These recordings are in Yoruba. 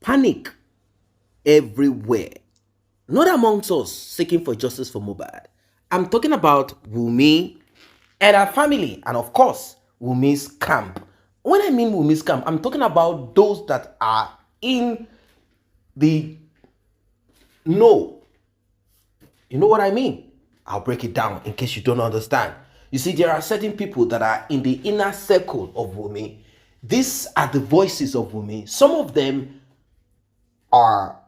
panic everywhere. Not amongst us seeking for justice for Mohbad. I'm talking about Wunmi and her family, and of course, Wunmi's camp. When I mean Wunmi's camp, I'm talking about those that are in the know. You know what I mean? I'll break it down in case you don't understand. You see, there are certain people that are in the inner circle of Wunmi. These are the voices of Wunmi. Some of them are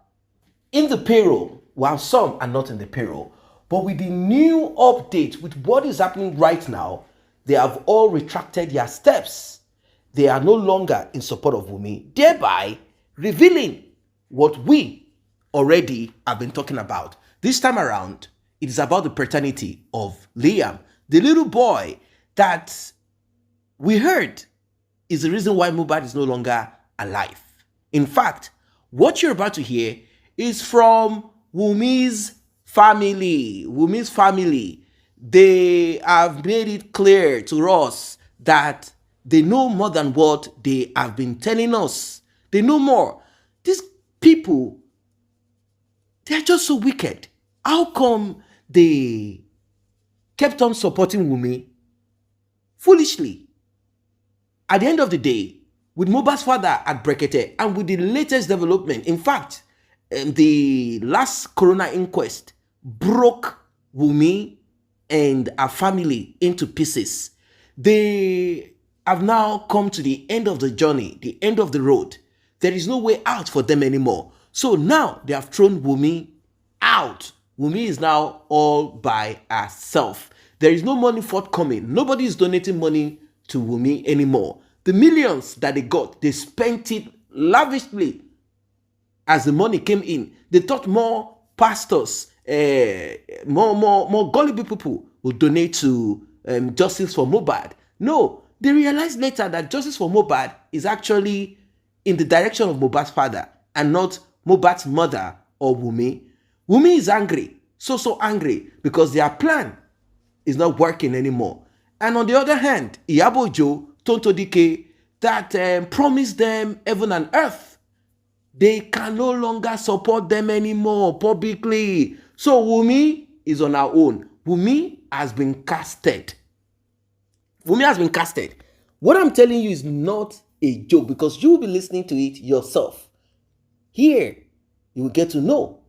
in the payroll, while some are not in the payroll. But with the new update, with what is happening right now, they have all retracted their steps. They are no longer in support of Wunmi, thereby revealing what we already have been talking about. This time around, it is about the paternity of Liam, the little boy that we heard is the reason why Mohbad is no longer alive. In fact, what you're about to hear is from Wunmi's family. Wunmi's family, they have made it clear to us that they know more than what they have been telling us. They know more. These people, they're just so wicked. How come they kept on supporting Wunmi foolishly? At the end of the day, with Mohbad's father at Brekete and with the latest development, in fact, the last coroner inquest broke Wunmi and her family into pieces. They have now come to the end of the journey, the end of the road. There is no way out for them anymore. So now they have thrown Wunmi out. Wunmi is now all by herself. There is no money forthcoming. Nobody is donating money to Wunmi anymore. The millions that they got, they spent it lavishly. As the money came in, they thought more pastors, more gullible people would donate to justice for Mohbad. No, they realized later that justice for Mohbad is actually in the direction of Mohbad's father and not Mohbad's mother or Wunmi. Wunmi is angry, so angry, because their plan is not working anymore. And on the other hand, Iyabo Ojo, Tonto Dike, that promised them heaven and earth, they can no longer support them anymore publicly. So Wunmi is on her own. Wunmi has been casted. Wunmi has been casted. What I'm telling you is not a joke, because you will be listening to it yourself. Here, you will get to know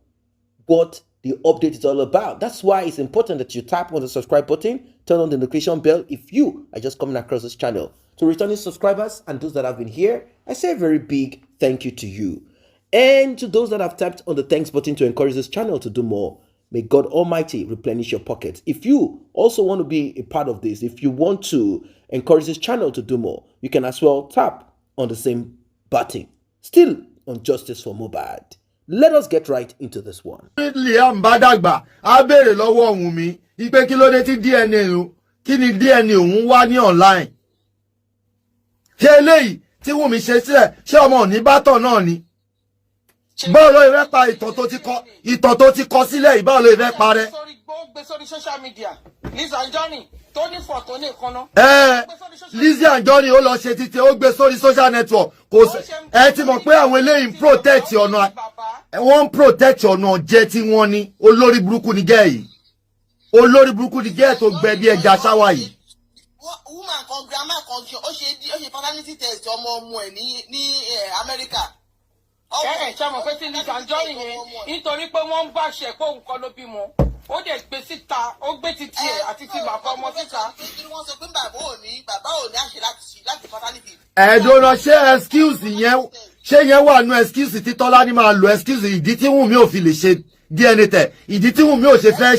what the update is all about. That's why it's important that you tap on the subscribe button, turn on the notification bell if you are just coming across this channel. To returning subscribers and those that have been here, I say a very big thank you to you. And to those that have tapped on the thanks button to encourage this channel to do more, may God Almighty replenish your pockets. If you also want to be a part of this, if you want to encourage this channel to do more, you can as well tap on the same button. Still on Justice for Mohbad. Let us get right into this one. Liam Badagba, a béèrè lọ́wọ́ Wunmi, ipe kí ló dé tí DNA kí ni DNA òun wá ní online. Ṣé eléyìí tí Wunmi ṣe sílẹ̀, ṣé ọmọ ní bátọ̀ náà ni? Báwo ló fẹ́ pa ìtàn tó ti kọ sílẹ̀ yìí, báwo ló fẹ́ parẹ́? Gbé sórí social media, Lizzy Anjorin, tó ní photo ní ìkànnà. Lizzy Anjorin ó lọ ṣe títí ó gbé sórí social network. Ẹ ti mọ̀ pé àwọn eléyìí protect ọ̀nà, wọ́n protect ọ̀nà jẹ́ tí wọ́n ní. Olórí burúkú ni gẹ́ yìí. Olórí burúkú ni gẹ́ tó gbẹ bí ẹja ṣáwá yìí. Woman kan grandma kan ó ṣe paternity test ọmọ ẹ̀ ní America. Ṣé mo pé tí Lizzy Anjorin yẹn nítorí pé wọ́n ń bá ṣe pé òun kọ́ ló bímọ. Ó dẹ̀ gbé síta, ó gbé títí ẹ̀ àti ti bàbá ọmọ síta. Wọ́n sọ pé bàbá ò ní àṣẹ láti paternity. Ẹ̀dọ́nà ṣé excuse yẹn ṣé yẹn wà nú excuse tí Tọ́lání máa lo excuse ìdí tí Wunmi ò fi lè ṣe DNA tẹ̀, ìdí tí Wunmi ò ṣe fẹ́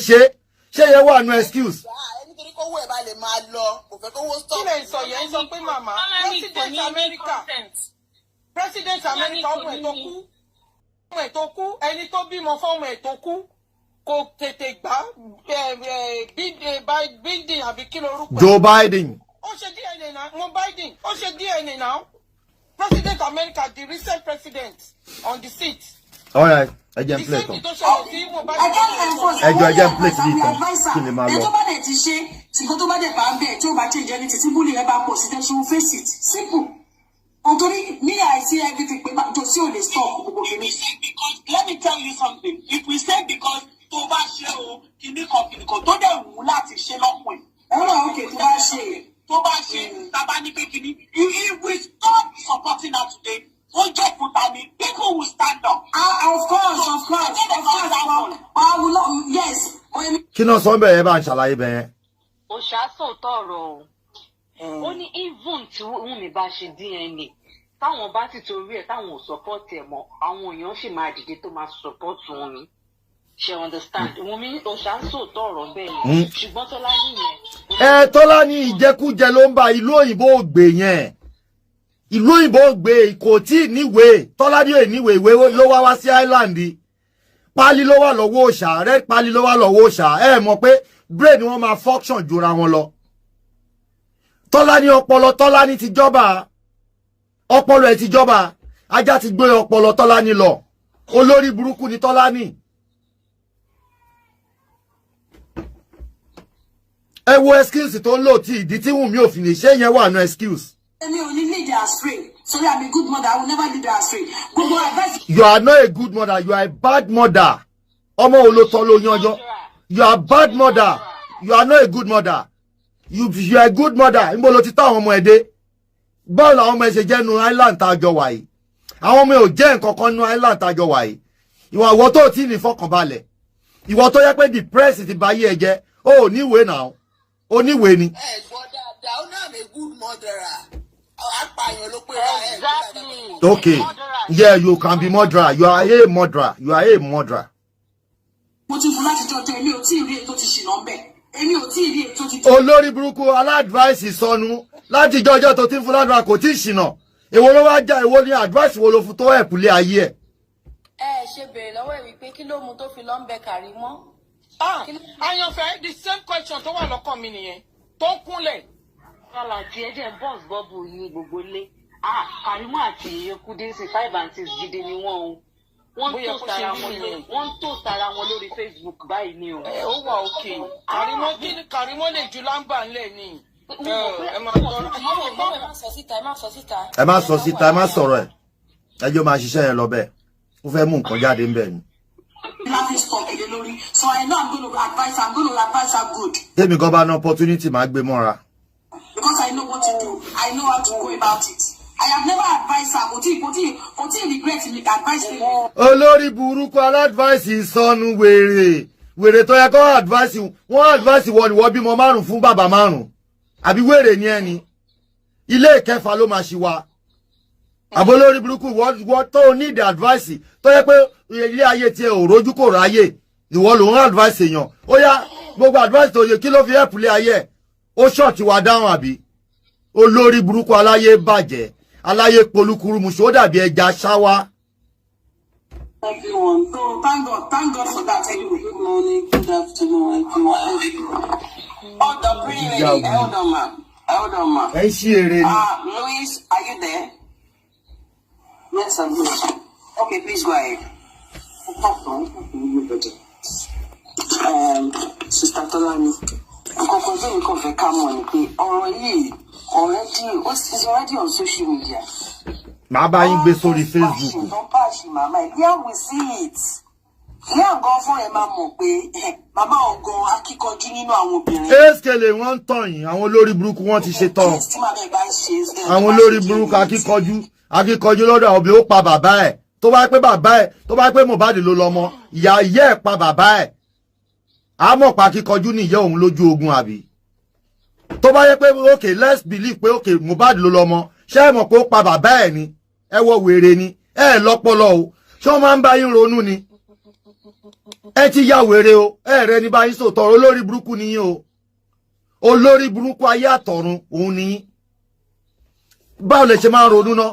ṣé yẹn wà nú excuse. Nítorí kówó ẹ̀ bá lè máa lọ, kò fẹ́ kówó stop. Kí lè sọ yẹn sọ pé màmá President America ọmọ ẹ̀ tó kú, ẹni tó bímọ fọ́mọ ẹ̀ tó kú. Kò tètè gbà Biden àbí kí lorúkọ. Joe Biden. Ó ṣe DNA náà, mo Biden, ó ṣe DNA náà. President America, the recent president on the seat. All right, ẹ jẹ́ n play kan. Ẹ jẹ́ n play kìíní kan kí ni máa lọ. Tó bá dẹ̀ ti ṣe, ṣùgbọ́n tó bá dẹ̀ bá ń bẹ̀ tí ó bá change anything tí búlì rẹ̀ bá pọ̀ sí tẹ́sí ó face it. Simple. Nítorí ní àìsí everything pé tí ò lè stop gbogbo kìíní. Because let me tell you something, if we say because tó bá ṣe o kìíní kan tó dẹ̀ wù láti ṣe lọ́pọ̀ ẹ̀. Okay, tó bá ṣe tàbá ní pé kìíní, if we stop supporting her today, ó jẹ́ fúta ni, people will stand up. Of course. I will not, yes. Kí náà sọ bẹ́ẹ̀ bá ń ṣàlàyé bẹ́ẹ̀. Òṣàsò tọrọ ó ní even tí Wunmi bá ṣe DNA táwọn bá ti torí ẹ̀ táwọn ò support ẹ̀ mọ́ àwọn èèyàn sì máa dìde tó máa support Wunmi. Ṣe understand? Wunmi Òṣàsò tọrọ bẹ́ẹ̀ yẹn ṣùgbọ́n Tọ́lání yẹn. Tọ́lání ìjẹkújẹ ló ń ba ìlú òyìnbó ògbè yẹn. Ìlú òyìnbó ògbè kò tí ì níwèé. Tọ́lání ò níwèé ìwé ló wá sí Island. Pálí ló wà lọ́wọ́ òòṣà, red pálí ló wà lọ́wọ́ òòṣà. Mọ̀ pé brain wọn máa function jura wọn lọ. Tọ́lání ọpọlọ Tọ́lání ti jọba. Ọpọlọ ẹ̀ ti jọba. Ajá ti gbé ọpọlọ Tọ́lání lọ. Olórí burúkú ni Tọ́lání. Ẹ wo excuse tó ń lò tí ìdí tí Wunmi ò fi lè ṣe yẹn wà no excuse. Èmi ò ní lead her astray. Sorry, I'm a good mother. I will never lead her astray. Gbogbo advice. You are not a good mother. You are a bad mother. Ọmọ olótọ́ ló yanjọ́. You are a bad mother. You are not a good mother. You are a good mother. Níbo ló ti tá àwọn ọmọ ẹ̀ dé? Báwo làwọn ọmọ ẹ̀ ṣe jẹ́ nu island tá a jọ wà yìí? Àwọn ọmọ ẹ̀ ò jẹ́ nǹkan kan nu island tá a jọ wà yìí. Ìwọ tó ti ní fọkànbalẹ̀. Ìwọ tó yẹ pé the press ti bà yé ẹ jẹ́. O ò níwèé náà. O níwèé ni. Gbọ́ dáadáa, ó náà a good murderer. Exactly. Okay. Yeah, you can be murderer. You are a murderer. You are a murderer. Olórí burúkú aládvice sọnù láti jọjọ tó ti fún ládùúrà kò tí ì ṣìnà. Èwo ló wá já èwo ni advice wo ló fún tó help lé ayé ẹ̀. Ṣe béèrè lọ́wọ́ ẹ̀ wípé kí ló mú tó fi lọ ń bẹ Kàrímọ́. Àyànfẹ́ the same question tó wà lọ́kàn mi nìyẹn tó ń kúnlẹ̀. Aláàjì ẹ̀jẹ̀ bọ́ọ̀sì bọ́ọ̀bù ní gbogbo ilé. Kàrímọ́ àti Yekúdé sí 5 and 6 jíde ni wọ́n o. Wọ́n tó tara wọn lórí Facebook báyìí ni o. Ó wà òkè. Kàrímọ́ lè ju lámbà ńlẹ̀ ni. Ẹ má sọ síta. Ẹ má sọ síta, ẹ má sọ̀rọ̀ ẹ̀. Ẹjọ́ máa ṣiṣẹ́ yẹn lọ bẹ́ẹ̀. Ó fẹ́ mú nǹkan jáde ń bẹ̀ ni. So I know I'm going to advise her good. Tèmi gan bá ná opportunity máa gbé mọ́ra. Because I know what to do. I know how to go about it. I have never advised her. Kò tí regret me advice me. Olórí burúkú aládvice sọnù wèrè. Wèrè tó yẹ kó advice wọ́n advice wọ́n bímọ 5 fún bàbá 5. Àbí wèrè ni ẹni. Ilé ìkẹfà ló máa ṣì wà. Àbólórí burúkú wọ́n tó need advice tó yẹ pé ilé ayé tiẹ̀ ò rojú kò ráyè. Ìwọ ló ń advice èèyàn. Ó yá gbogbo advice tó yẹ kí ló fi help lé ayé. Ó ṣọ́ọ̀tì wa dáhùn àbí. Olórí burúkú aláyé bàjẹ́. Aláyé polúkúrú muṣó dàbí ẹja ṣáwá. Everyone, so thank God for that anyway. Good morning, good afternoon, everyone. Hold on, ma. Ẹ ṣí èrè ni. Louis, are you there? Yes, I'm good. Okay, please go ahead. Sister Tolani, nǹkan tó nǹkan fẹ́ ká mọ̀ ni pé ọ̀rọ̀ yìí is already on social media. Màá bá yín gbé sórí Facebook. Don't bash mama. Here we see it. Here I'm going for ẹ máa mọ̀ pé mama ọ̀gán akíkanjú nínú àwọn obìnrin. Eskele wọ́n ń tàn yín, àwọn olórí burúkú wọ́n ti ṣe tán. Àwọn olórí burúkú akíkanjú lọ́dọ̀ àwọn obìnrin ó pa bàbá ẹ̀. Tó bá pé Mohbad ló lọ́mọ, ìyá ẹ̀ pa bàbá ẹ̀. A mọ̀ pa akíkanjú ní ìyá òun lójú ogun àbí. Tó bá yẹ pé okay, let's believe pé okay Mohbad ló lọ́mọ, ṣé ẹ mọ̀ pé ó pa bàbá ẹ̀ ni? Ẹ wọ wèrè ni, ẹ lọ́pọlọ o. Ṣé wọ́n máa ń bá yín ronú ni? Ẹ ti ya wèrè o, ẹ rẹ ní bá yín sòtọrọ olórí burúkú ni yín o. Olórí burúkú ayé àtọ̀run òun ni yín. Báwo lẹ ṣe máa ń ronú náà?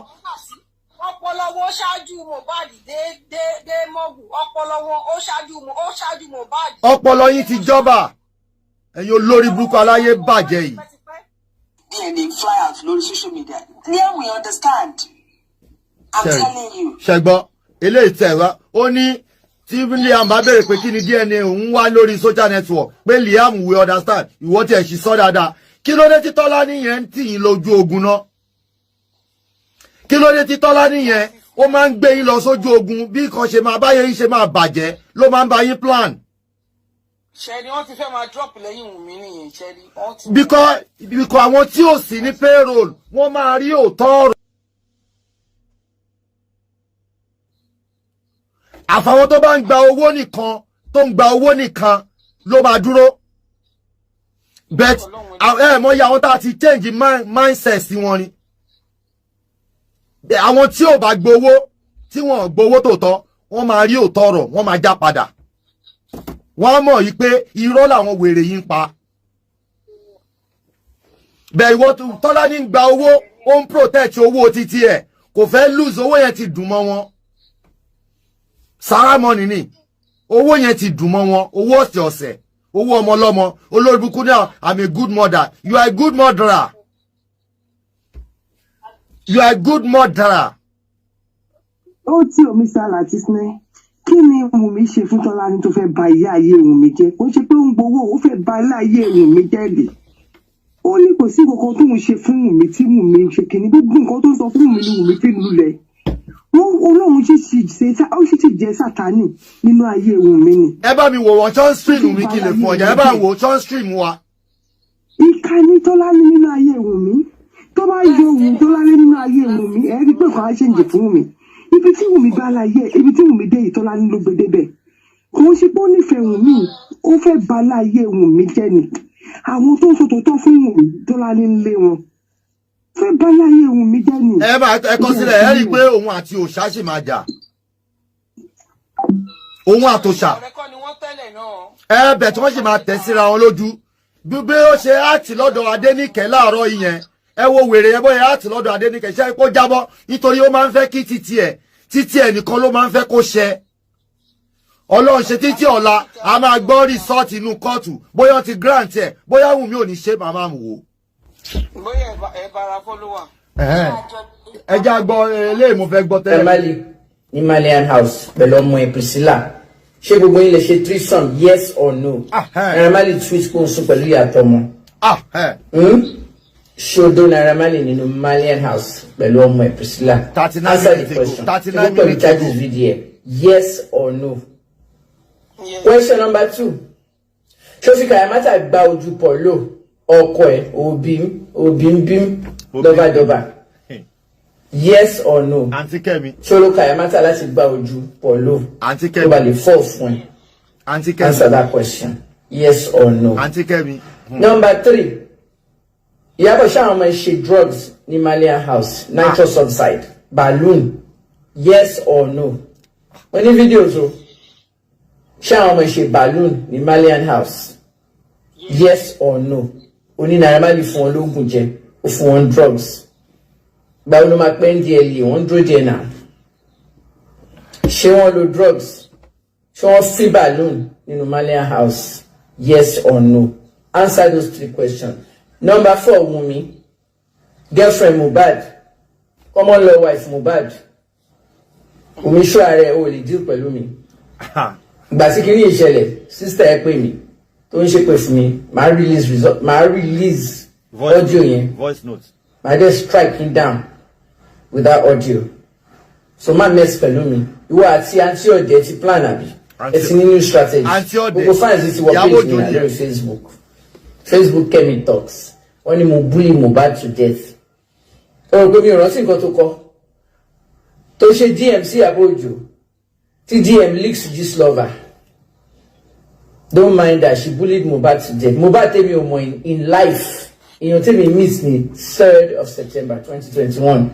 Ọpọlọwọ ṣáájú Mohbad dé mọ́gù. Ọpọlọwọ ó ṣáájú Mohbad. Ọpọlọ yín ti jọba. Ẹ̀yin olórí burúkú aláyé bàjẹ́ yìí. And they fly out lórí social media. Here we understand. I'm telling you. Ṣẹ̀gbọ́n, eléyìí tẹ̀ wá. Ó ní tí Liam bá bẹ̀rẹ̀ pé kí ni DNA òun wá lórí social network pé Liam will understand. Ìwọ tí ẹ̀ ṣì sọ dáadáa. Kí ló dé tí Tọ́lání yẹn ń tì yín lójú ogun náà? Kí ló dé tí Tọ́lání yẹn ó máa ń gbé yín lọ sójú ogun bí kan ṣe máa báyé yín ṣe máa bàjẹ́ ló máa ń bá yín plan. ṣẹ́ni wọ́n ti fẹ́ máa drop lẹ́yìn Wùnmí nìyẹn ṣẹ́ni. because àwọn tí ò sí ní payroll wọ́n máa rí òótọ́ ọ̀rọ̀. àfàwọn tó bá ń gba owó nìkan ló máa dúró. but mọ̀ iye àwọn tá a ti change mindset sí wọn ni. àwọn tí ò bá gbowó tí wọ́n gbowó tòótọ́ wọ́n máa rí òótọ́ ọ̀rọ̀ wọ́n máa já padà. wọ́n á mọ̀ yìí pé irọ́ làwọn wèrè yìí ń pa. bẹ́ẹ̀ ìwọ Tọ́lá ní gba owó ó ń protect owó títí ẹ̀ kò fẹ́ lose owó yẹn ti dùn mọ́ wọn. Sarah money ni owó yẹn ti dùn mọ́ wọn owó ọ̀sẹ̀ owó ọmọ ọlọ́mọ olórí burúkú náà I'm a good mother you are a good mother. You are a good mother. Ó tí omi sálà ti sinẹ́. Kí ni Wùnmí ṣe fún Tọ́lá ní tó fẹ́ ba ilé ayé Wùnmí jẹ́? Kò ṣe pé ó ń gbowó, ó fẹ́ ba ilé ayé Wùnmí jẹ́ lè. Ó ní kò sí nǹkan tó ń ṣe fún Wùnmí tí Wùnmí ń ṣe kìíní. Gbogbo nǹkan tó ń sọ fún Wùnmí ni Wùnmí fi ń lulẹ̀. Ọlọ́run sì ti jẹ́ Sátánì nínú ayé Wùnmí ni. Ẹ bá mi wò wọ́n tó ń stream mi kí lè fún ọjà ẹ bá wò tó ń stream wa. Ìkànnì Tọ́lá ní nínú ayé Wùnmí. Tó bá yọ Wùnmí Tọ́lá ní nínú ayé Wùnmí ẹ rí pé kò á ṣe ń jẹ fún Wùnmí. Ibi tí Wùnmí bá láyé ibi tí Wùnmí dé Tọ́lá ní ló gbé débẹ̀. Kò ń ṣe pé ó nífẹ̀ẹ́ Wùnmí ó fẹ́ ba láyé Wùnmí jẹ́ ni. Àwọn tó ń sọ tòótọ́ fún Wùnmí Tọ́lá ní lé wọn. Fẹ́ bá láyé Wùnmí jẹ́ ni. Ẹ kọ sílẹ̀ ẹ rí i pé òun àti òòṣà ṣì máa jà. Òun àtòṣà. Bẹ̀ tí wọ́n ṣì máa tẹ̀ síra wọn lójú. Bí ó ṣe áàtì lọ́dọ̀ Adéníkẹ́ láàárọ̀ yìí ẹ wo wèrè yẹn bóyá áàtì lọ́dọ̀ Adéníkẹ́ ṣe kó jábọ́ nítorí ó máa ń fẹ́ kí títí ẹ̀ nìkan ló máa ń fẹ́ kó ṣẹ. Ọlọ́run ṣe títí ọ̀la a máa gbọ́ rìsọ́ọ̀tì inú kóòtù bóyá ti grant ẹ̀ bóyá Wùnmí ò ní ṣe màmá mi wò. Bóyá ẹ bára fọ́lọ́wà. Ẹ já gbọ́ eléyìí mo fẹ́ gbọ́ tẹ́lẹ̀. Emily ní Malian house pẹ̀lú ọmọ ẹ̀ Priscilla ṣé gbogbo yín lè ṣe threesome yes or no? Naira Marley tweet kó n sùn pẹ̀lú ìyàtọ̀ ọmọ. Ṣodo Naira Marley nínú Malian house pẹ̀lú ọmọ ẹ̀ Priscilla. Answer the question. 39 minutes ago. Video yes or no? Yes. Question number 2. Ṣófì Kayamata gba ojú pọ̀lọ́ ọkọ ẹ̀ òbím dọ́bàdọ́bà. Yes or no? Aunty Kemi. Ṣolo Kayamata láti gba ojú pọ̀lọ́. Aunty Kemi. Tó bá lè fall fún ẹ. Aunty Kemi. Answer that question. Yes or no? Aunty Kemi. Number 3. Ìyábọ̀ ṣáwọn ọmọ ẹ ṣe drugs ní Malian house. Nitrous oxide. Balloon. Yes or no? Wọ́n ní fídíò tó. Ṣáwọn ọmọ ẹ ṣe balloon ní Malian house. Yes or no? Oní Naira Marley fún wọn lóògùn jẹ. Ó fún wọn drugs. Báwo ló máa pẹ́ ń di ẹ̀lì wọ́n dúró díẹ̀ náà? Ṣé wọ́n lo drugs? Ṣé wọ́n fi balloon nínú Malian house? Yes or no? Answer those 3 questions. Number 4, Wunmi. Girlfriend Mohbad. Common law wife Mohbad. Wunmi ṣọ́ ààrẹ ò lè deal pẹ̀lú mi. Ìgbà tí kìíní ìṣẹ̀lẹ̀, sister ẹ pè mí. Tó ń ṣe pé fún mi, màá release audio yẹn. Voice note. Màá dẹ̀ strike him down with that audio. So má mess pẹ̀lú mi. Ìwọ àti àǹtí ọ̀dẹ̀ ti plan àbí. Ẹ ti ní new strategy. Gbogbo fans ti wọ page mi náà lórí Facebook Kemi Talks. Wọ́n ní mo bully Mohbad to death. Ọ̀rọ̀ pé mi ò rántí nǹkan tó kọ. Tó ṣe DM sí àbójò. Tí DM leaks to this lover. Don't mind that she bullied Mohbad to death. Mohbad tell me omo in life. Èèyàn tell me meet ni 3rd of September 2021.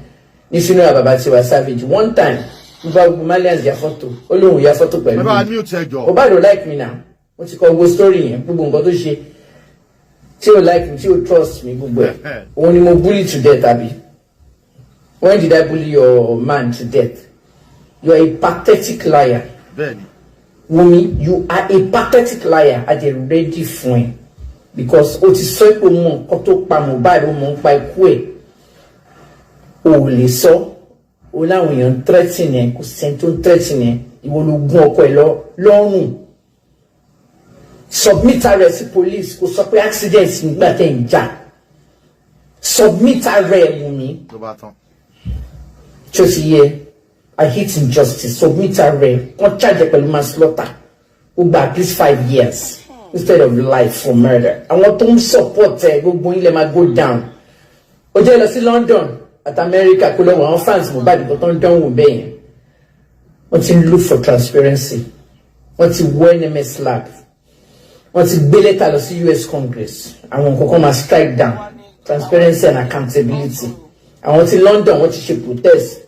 Ní funeral baba Tiwa Savage. One time, gbogbo Malians ya photo. Ó lóhùn ya photo pẹ̀lú mi. Mohbad don't like me now. Mo ti kọ gbogbo story yẹn. Gbogbo nǹkan tó ṣe. Tí o like me, tí o trust me gbogbo ẹ̀. Òun ni mo bully to death àbí. When did I bully your man to death? You are a pathetic liar. Bẹ́ẹ̀ni. Wunmi, you are a pathetic liar. I dey ready fún ẹ. Because o ti sọ pé mo nǹkan tó pa Mohbad o mọ̀ nípa ikú ẹ̀. O lè sọ. O láwọn èèyàn threaten ẹ. Kò sẹ́ni tó ń threaten ẹ. Ìwọ ló gún ọkọ ẹ lọ́rùn. Submit arrest to police. Kò sọ pé accident nígbà tẹ̀ ń jà. Submit arrest Wunmi. Ló bá tán. Tó ti yẹ. I hate injustice. Submit her rare. Not charge a manslaughter. Who back at least 5 years instead of life for murder. I want to support go down. Oje lọ London at America kó lọ wọ àwọn fans Mohbad but on dán wò bẹ́ẹ̀. Wọ́n ti look for transparency. Wọ́n ti wọ NMS lab. Wọ́n ti gbé lẹ́tà lọ sí US Congress. Àwọn nǹkan kan máa strike down. Transparency and accountability. Àwọn ti London wọ́n ti ṣe protest.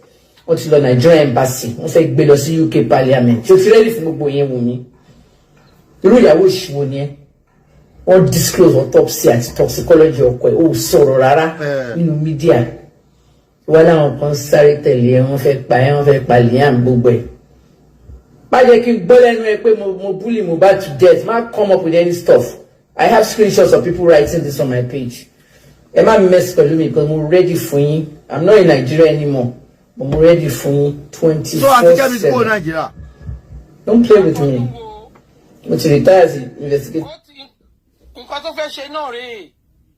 Wọ́n ti lọ Nigerian embassy. Wọ́n fẹ́ gbé lọ sí UK parliament. Ṣé o ti ready fún gbogbo yẹn Wunmi? Irú ìyàwó ìṣòwò ni ẹ́. Wọ́n disclose autopsy àti toxicology ọkọ ẹ̀. Ó sọ̀rọ̀ rárá nínú mídíà. Wọ́n láwọn kan sáré tẹ̀lé ẹ̀ wọ́n fẹ́ pa Liam gbogbo ẹ̀. Má jẹ́ kí n gbọ́ lẹ́nu ẹ pé mo bully Mohbad to death. Má come up with any stuff. I have screenshots of people writing this on my page. Ẹ má mess pẹ̀lú mi because mo ready fún yín. I'm not in Nigeria anymore. But mo ready fún yín 24/7. So àti kẹ́mi ti kó Nigeria. Don't play with me. Mo ti retire as investigator. Nǹkan tó fẹ́ ṣe náà rèé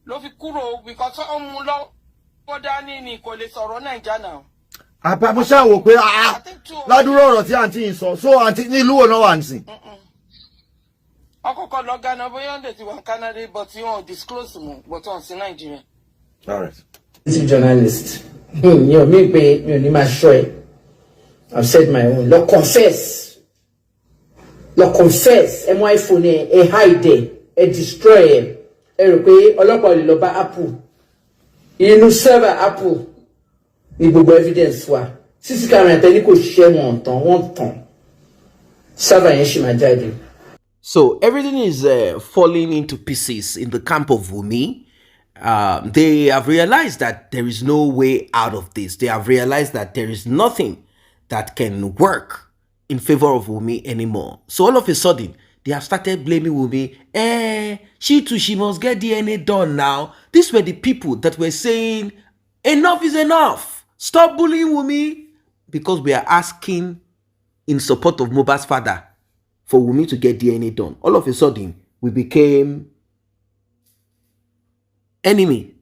ló fi kúrò because ó mú lọ́wọ́ dání ni kò lè sọ̀rọ̀ Nàìjíríà náà. Àpapọ̀ ṣáà wò pé ládùúrò ọ̀rọ̀ tí àǹtí yìí sọ so àǹtí ní ìlú wo náà wà nísìn. Ọkọ̀ọ̀kan lọ Ghana bóyá ọ̀dẹ̀ ti wà Canada but wọ́n disclose mu but wọ́n sí Nàìjíríà. All right. Journalist. You know, me pay me ni ma show ẹ. I've said my own. Lọ confess. Lọ confess. Ẹ mú iPhone ẹ hide ẹ destroy ẹ. Ẹ rò pé ọlọ́pàá lè lọ bá Apple. Inú server Apple ní gbogbo evidence wa. CC camera tẹ́lẹ̀ kò ṣiṣẹ́ wọ́n tàn. Server yẹn ṣì máa jáde. So everything is falling into pieces in the camp of Wunmi. They have realized that there is no way out of this. They have realized that there is nothing that can work in favor of Wunmi anymore. So all of a sudden, they have started blaming Wunmi. She must get DNA done now. These were the people that were saying, enough is enough. Stop bullying Wunmi. Because we are asking in support of Mohbad's father for Wunmi to get DNA done. All of a sudden, we became enemy.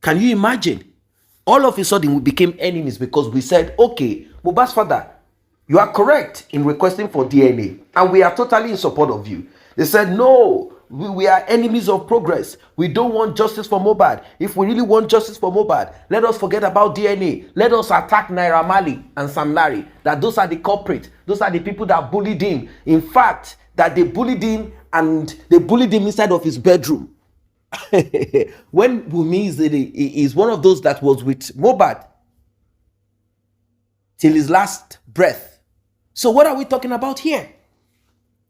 Can you imagine? All of a sudden, we became enemies because we said, okay, Mohbad's father, you are correct in requesting for DNA, and we are totally in support of you. They said, no, we are enemies of progress. We don't want justice for Mohbad. If we really want justice for Mohbad, let us forget about DNA. Let us attack Naira Marley and Sam Larry. That those are the culprits. Those are the people that bullied him. In fact, that they bullied him and they bullied him inside of his bedroom. When Wunmi is one of those that was with Mohbad till his last breath. So what are we talking about here?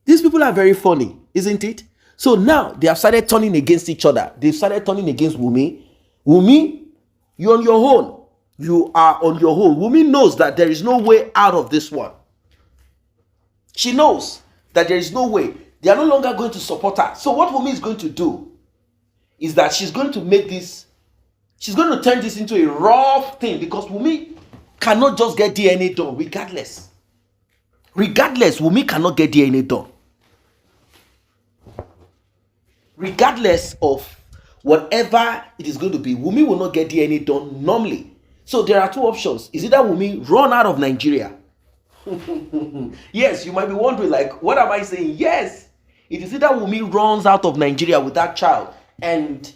These people are very funny, isn't it? So now they have started turning against each other. They've started turning against Wunmi. Wunmi, you're on your own. You are on your own. Wunmi knows that there is no way out of this one. She knows that there is no way. They are no longer going to support her. So what Wunmi is going to do is that she's going to make this, she's going to turn this into a rough thing because Wunmi cannot just get DNA done regardless. Regardless, Wunmi cannot get DNA done. Regardless of whatever it is going to be, Wunmi will not get DNA done normally. So there are two options. Is either Wunmi run out of Nigeria. Yes, you might be wondering, like, what am I saying? Yes, it is either Wunmi runs out of Nigeria with that child, and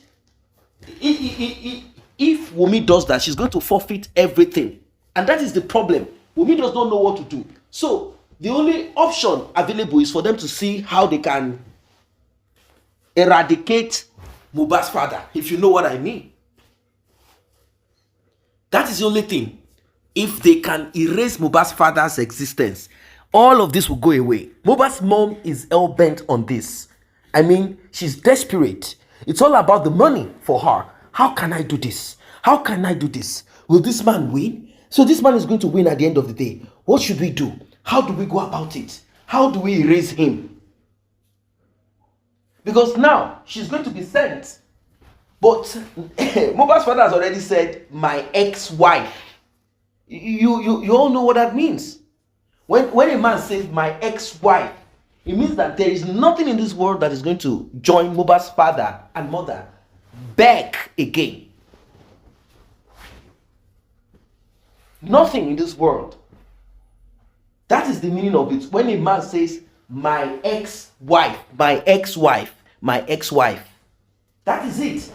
if Wunmi does that, she's going to forfeit everything. And that is the problem. Wunmi does not know what to do. So the only option available is for them to see how they can eradicate Mohbad's father, if you know what I mean. That is the only thing. If they can erase Mohbad's father's existence, all of this will go away. Mohbad's mom is hell-bent on this. I mean, she's desperate. It's all about the money for her. How can I do this? How can I do this? Will this man win? So this man is going to win at the end of the day. What should we do? How do we go about it? How do we erase him? Because now she's going to be sent. But Mohbad's father has already said, my ex-wife. You all know what that means. When a man says my ex-wife, it means that there is nothing in this world that is going to join Mohbad's father and mother back again. Nothing in this world. That is the meaning of it. When a man says, my ex-wife, my ex-wife, my ex-wife, that is it.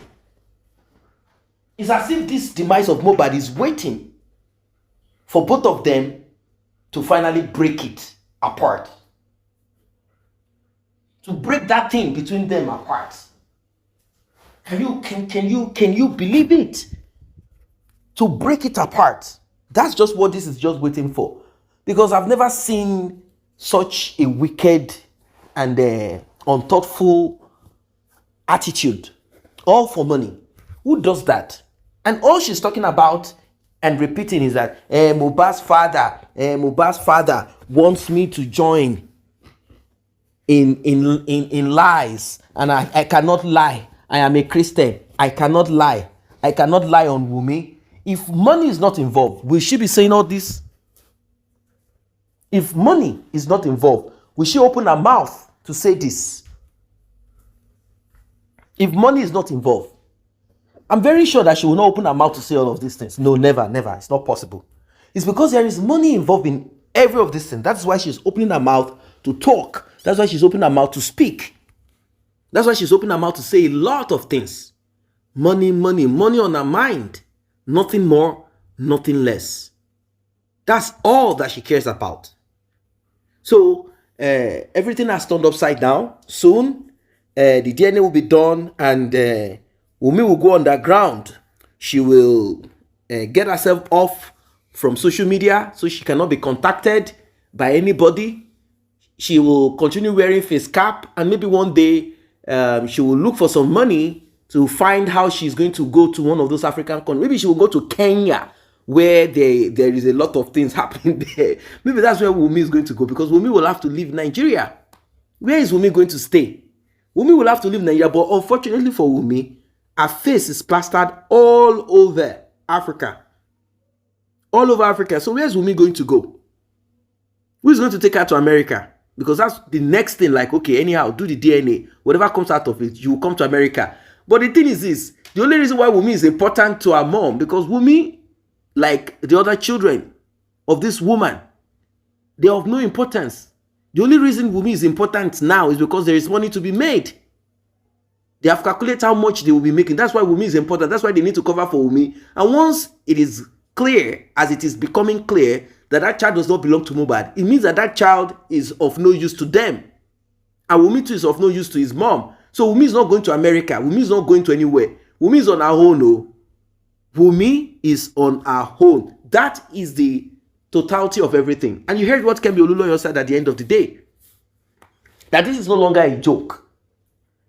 It's as if this demise of Mohbad is waiting for both of them to finally break it apart. To break that thing between them apart. Can you believe it? To break it apart. That's just what this is just waiting for. Because I've never seen such a wicked and unthoughtful attitude. All for money. Who does that? And all she's talking about and repeating is that Mohbad's father wants me to join in lies, and I cannot lie. I am a Christian. I cannot lie. I cannot lie on Wunmi. If money is not involved, will she be saying all this? If money is not involved, will she open her mouth to say this? If money is not involved, I'm very sure that she will not open her mouth to say all of these things. No, never, never. It's not possible. It's because there is money involved in every of these things. That's why she's opening her mouth to talk. That's why she's opening her mouth to speak. That's why she's opening her mouth to say a lot of things. Money, money, money on her mind. Nothing more, nothing less. That's all that she cares about. So, everything has turned upside down. Soon, the DNA will be done, and Wunmi will go underground. She will get herself off from social media so she cannot be contacted by anybody. She will continue wearing face cap, and maybe one day she will look for some money to find how she's going to go to one of those African countries. Maybe she will go to Kenya, where there is a lot of things happening there. Maybe that's where Wunmi is going to go, because Wunmi will have to leave Nigeria. Where is Wunmi going to stay? Wunmi will have to leave Nigeria, but unfortunately for Wunmi, her face is plastered all over Africa. All over Africa. So where's Wunmi going to go? Who's going to take her to America? Because that's the next thing, like, okay, anyhow, do the DNA. Whatever comes out of it, you will come to America. But the thing is this, the only reason why Wunmi is important to her mom, because Wunmi, like the other children of this woman, they are of no importance. The only reason Wunmi is important now is because there is money to be made. They have calculated how much they will be making. That's why Wunmi is important. That's why they need to cover for Wunmi. And once it is clear, as it is becoming clear, that that child does not belong to Mohbad, it means that that child is of no use to them. And Wunmi too is of no use to his mom. So Wunmi is not going to America. Wunmi is not going to anywhere. Wunmi is on her own. No. Wunmi is on her own. That is the totality of everything. And you heard what Kemi Oluloyo said at the end of the day. That this is no longer a joke.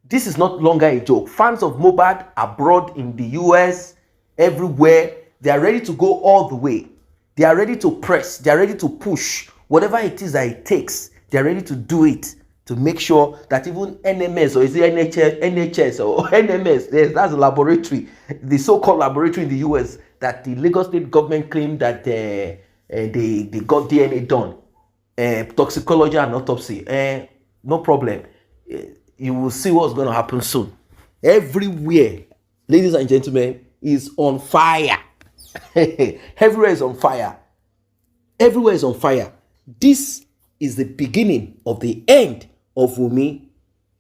This is not longer a joke. Fans of Mohbad abroad, in the US, everywhere, they are ready to go all the way. They are ready to press. They are ready to push. Whatever it is that it takes, they are ready to do it to make sure that even NMS, or is it NHS or NMS, that's a laboratory, the so-called laboratory in the US, that the Lagos state government claimed that they got DNA done. Toxicology and autopsy. No problem. You will see what's going to happen soon. Everywhere, ladies and gentlemen, is on fire. Everywhere is on fire. Everywhere is on fire. This is the beginning of the end of Wunmi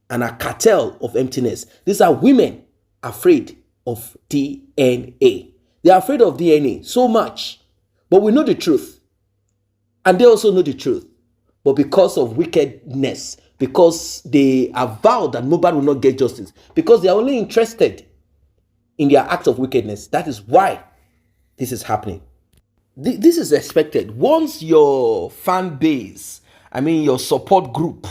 and a cartel of emptiness. These are women afraid of DNA. They are afraid of DNA so much. But we know the truth. And they also know the truth. But because of wickedness, because they have vowed that Mohbad will not get justice, because they are only interested in their acts of wickedness, that is why this is happening. This is expected. Once your fan base, your support group,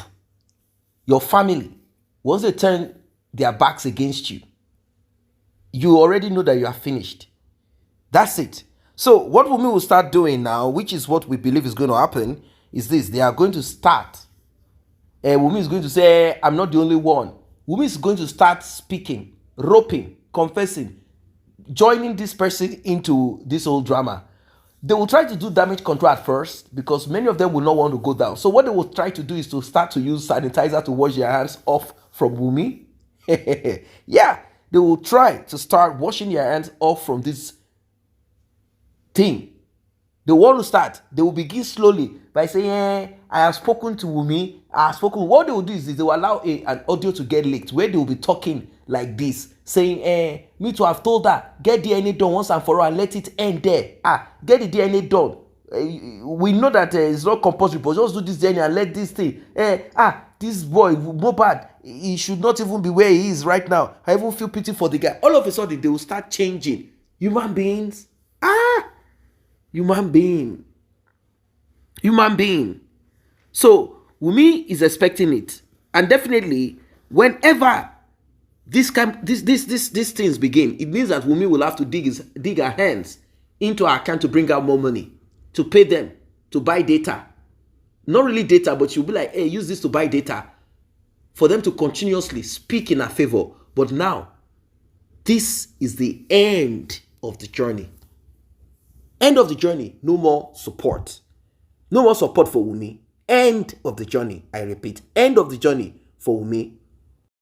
your family, once they turn their backs against you, you already know that you are finished. That's it. So what Wunmi will start doing now, which is what we believe is going to happen, is this. They are going to start. Wunmi is going to say, I'm not the only one. Wunmi is going to start speaking, roping, confessing, joining this person into this whole drama. They will try to do damage control at first, because many of them will not want to go down. So what they will try to do is to start to use sanitizer to wash their hands off from Wunmi. Yeah, they will try to start washing their hands off from this thing They want to start. They will begin slowly by saying, I have spoken to Wunmi. I have spoken. What they will do is they will allow an audio to get leaked where they will be talking like this, saying, me to have told her, get DNA done once and for all and let it end there. Get the DNA done. We know that it's not compulsory, but just do this DNA and let this thing. This boy, Mohbad, he should not even be where he is right now. I even feel pity for the guy. All of a sudden, they will start changing. Human beings. Human being. So, Wunmi is expecting it. And definitely, whenever these things begin, it means that Wunmi will have to dig her hands into her account to bring out more money, to pay them, to buy data. Not really data, but she'll be like, hey, use this to buy data for them to continuously speak in her favor. But now, this is the end of the journey. End of the journey. No more support. No more support for Wunmi. End of the journey. I repeat, end of the journey for Wunmi.